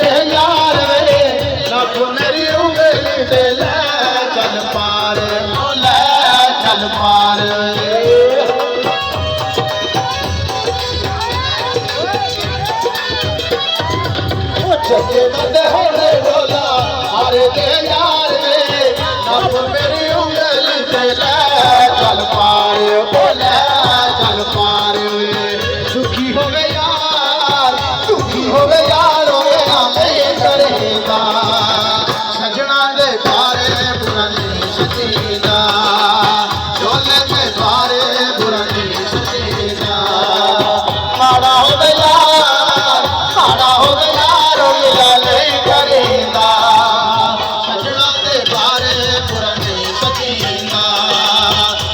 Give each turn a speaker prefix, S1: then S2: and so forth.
S1: दे यार वे नप मेरी उंगली ते ले चल पार ओ ले चल पार जगे बंदे होने बोला अरे दे यार वे नप मेरी उंगली ते ले चल पार ओ ले चल पार दुखी होवे यार दुखी होवे